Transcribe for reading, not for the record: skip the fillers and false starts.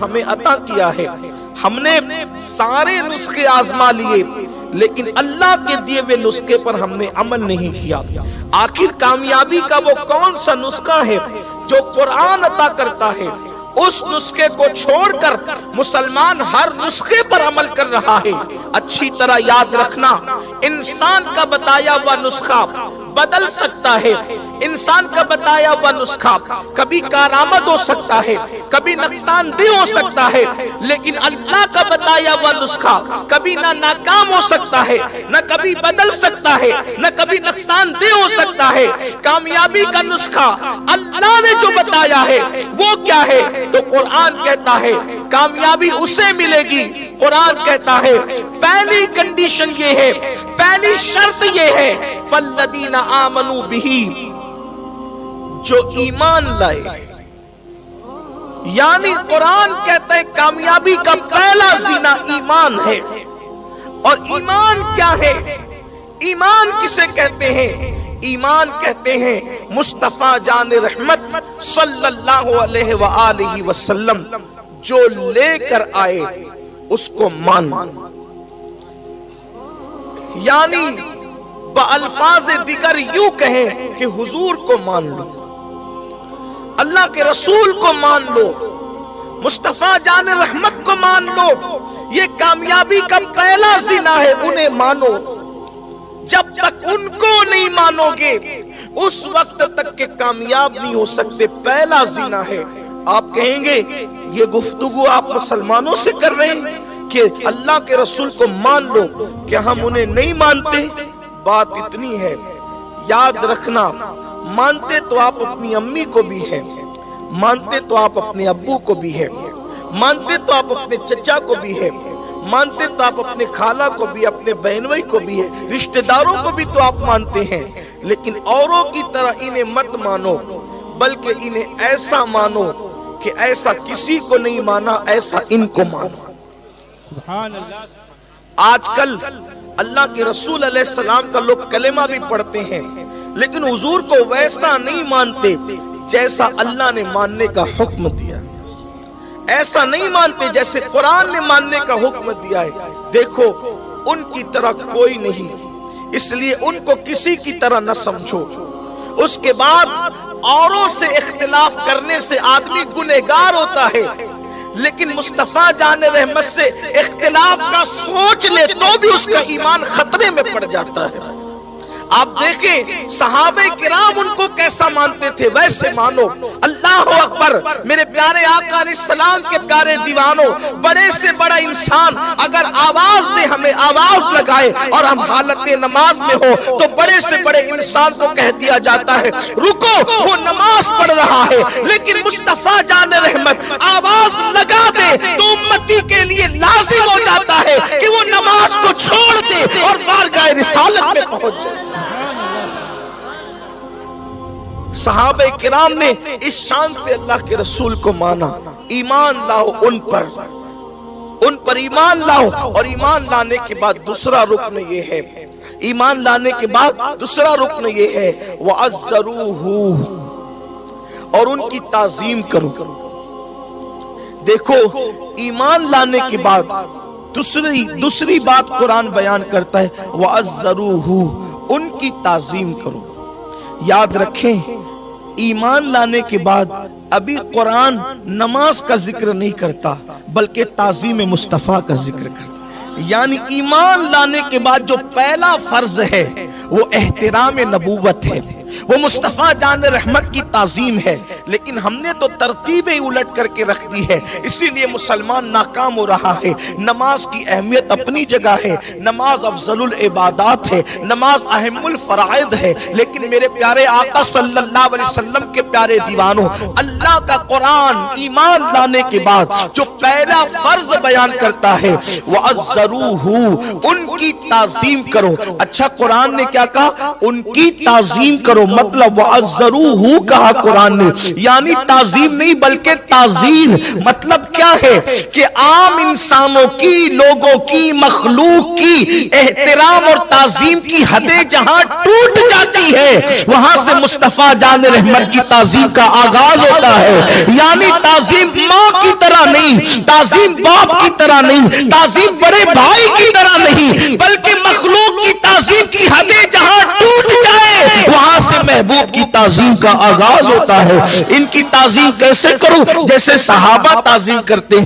ہمیں عطا کیا ہے. ہم نے سارے نسخے آزما لیے لیکن اللہ کے دیے ہوئے نسخے پر ہم نے عمل نہیں کیا. آخر کامیابی کا وہ کون سا نسخہ ہے جو قرآن عطا کرتا ہے؟ اس نسخے کو چھوڑ کر مسلمان ہر نسخے پر عمل کر رہا ہے. اچھی طرح یاد رکھنا، انسان کا بتایا ہوا نسخہ بدل سکتا ہے. انسان کا بتایا ہوا نسخہ کبھی کارآمد ہو سکتا ہے، کبھی نقصان دہ ہو سکتا ہے، لیکن اللہ کا بتایا ہوا نسخہ کبھی نہ ناکام ہو سکتا ہے، نہ کبھی بدل سکتا ہے، نہ کبھی نقصان دہ ہو سکتا ہے. کامیابی کا نسخہ اللہ نے جو بتایا ہے وہ کیا ہے؟ تو قرآن کہتا ہے کامیابی اسے ملے گی. قرآن کہتا ہے پہلی کنڈیشن یہ ہے، پہلی شرط یہ ہے فَالَّذِينَ آمَنُوا بِهِ، جو ایمان لائے. یعنی قرآن کہتا ہے کامیابی کا پہلا زینہ ایمان ہے. اور ایمان کیا ہے؟ ایمان کسے کہتے ہیں؟ ایمان کہتے ہیں مصطفیٰ جان رحمت صلی اللہ علیہ وآلہ وسلم جو لے کر آئے اس کو مان. یعنی بألفاظ دیگر یوں کہیں کہ حضور کو مان لو، اللہ کے رسول کو مان لو، مصطفیٰ جان رحمت کو مان لو. یہ کامیابی کا پہلا زینہ ہے، انہیں مانو. جب تک ان کو نہیں مانو گے اس وقت تک کہ کامیاب نہیں ہو سکتے. پہلا زینہ ہے. آپ کہیں گے یہ گفتگو آپ مسلمانوں سے کر رہے ہیں کہ اللہ کے رسول کو مان لو، کہ ہم انہیں نہیں مانتے. بات اتنی ہے، یاد رکھنا، مانتے تو آپ اپنی امی کو بھی ہیں، مانتے تو آپ اپنے ابو کو بھی ہیں، مانتے تو آپ اپنے چچا کو بھی ہیں، مانتے تو آپ اپنے خالہ کو بھی، اپنے بہنوئی کو بھی ہے، رشتہ داروں کو بھی تو آپ مانتے ہیں. لیکن اوروں کی طرح انہیں مت مانو، بلکہ انہیں ایسا مانو کہ ایسا کسی کو نہیں مانا، ایسا ان کو مانو. سبحان اللہ. آج کل اللہ کے رسول علیہ السلام کا لوگ کلمہ بھی پڑھتے ہیں لیکن حضور کو ویسا نہیں مانتے جیسا اللہ نے ماننے کا حکم دیا. ایسا نہیں مانتے جیسے قرآن نے ماننے کا حکم دیا ہے. دیکھو ان کی طرح کوئی نہیں، اس لیے ان کو کسی کی طرح نہ سمجھو. اس کے بعد اوروں سے اختلاف کرنے سے آدمی گنہگار ہوتا ہے، لیکن مصطفیٰ جان رحمت سے اختلاف کا سوچ لے تو بھی اس کا ایمان خطرے میں پڑ جاتا ہے. آپ دیکھیں صحابہ کرام ان کو کیسا مانتے تھے، ویسے مانو. اللہ اکبر. میرے پیارے آقا علیہ السلام کے پیارے دیوانوں، بڑے سے بڑا انسان اگر آواز دے، ہمیں آواز لگائے اور ہم حالت نماز میں ہو تو بڑے سے بڑے انسان کو کہہ دیا جاتا ہے رکو، وہ نماز پڑھ رہا ہے. لیکن مصطفیٰ جان رحمت آواز لگا دے تو امتی کے لیے لازم ہو جاتا ہے کہ وہ نماز کو چھوڑ دے اور بارگاہ رسالت میں پہنچ جائے. صحابہ کرام نے اس شان سے اللہ کے رسول کو مانا. ایمان لاؤ ان پر ایمان لاؤ. اور ایمان لانے کے بعد دوسرا رکن یہ ہے، ایمان لانے کے بعد دوسرا رکن یہ ہے وَعَزَّرُوهُ، اور ان کی تعظیم کرو. دیکھو ایمان لانے کے بعد دوسری بات قرآن بیان کرتا ہے وَعَزَّرُوهُ، ان کی تعظیم کرو. یاد رکھیں ایمان لانے کے بعد ابھی قرآن نماز کا ذکر نہیں کرتا بلکہ تعظیم مصطفیٰ کا ذکر کرتا. یعنی ایمان لانے کے بعد جو پہلا فرض ہے وہ احترام نبوت ہے، وہ مصطفیٰ جان رحمت کی تعظیم ہے. لیکن ہم نے تو ترتیبیں الٹ کر کے رکھ دی ہے، اسی لیے مسلمان ناکام ہو رہا ہے. نماز کی اہمیت اپنی جگہ ہے، نماز افضل العبادات ہے، نماز اہم الفرائض ہے. لیکن میرے پیارے آقا صلی اللہ علیہ وسلم کے پیارے دیوانوں، اللہ کا قرآن ایمان لانے کے بعد جو پہلا فرض بیان کرتا ہے وَعَزَّرُوهُ، ان کی تعظیم کرو. اچھا قرآن نے کیا کہا؟ ان کی تعظیم کرو. مطلب وَعَزَّرُوهُ کہا قرآن نے، یعنی تعظیم نہیں بلکہ تعظیم. مطلب کیا ہے کہ عام انسانوں کی، لوگوں کی، مخلوق کی احترام اور تعظیم کی حدیں جہاں ٹوٹ جاتی ہے وہاں سے مصطفیٰ جان رحمت کی تعظیم کا آغاز ہوتا ہے. یعنی تعظیم ماں کی طرح نہیں نہیں، تعظیم باپ کی طرح نہیں، تعظیم بڑے بھائی کی طرح نہیں، بلکہ مخلوق کی تعظیم کی حدیں جہاں ٹوٹ جائے وہاں سے محبوب کی تعظیم کا آغاز ہوتا ہے۔ ان کی تعظیم کیسے کروں؟ جیسے صحابہ تعظیم کرتے ہیں۔